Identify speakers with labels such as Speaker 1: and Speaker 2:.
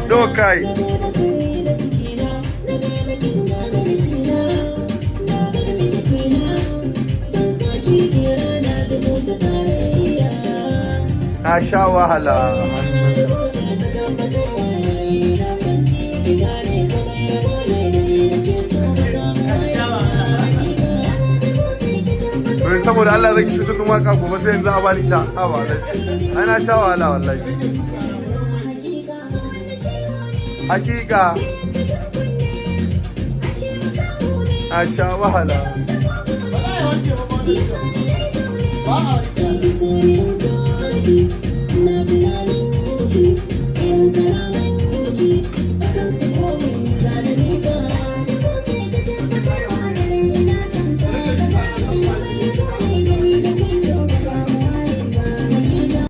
Speaker 1: Dokai. Na sha wahala. Wai saboda Allah zai shi tutun waka gobe sai yanzu a bani ta. Ha ba ai na sha wahala wallahi. Hakika. Na sha wahala.
Speaker 2: Wow.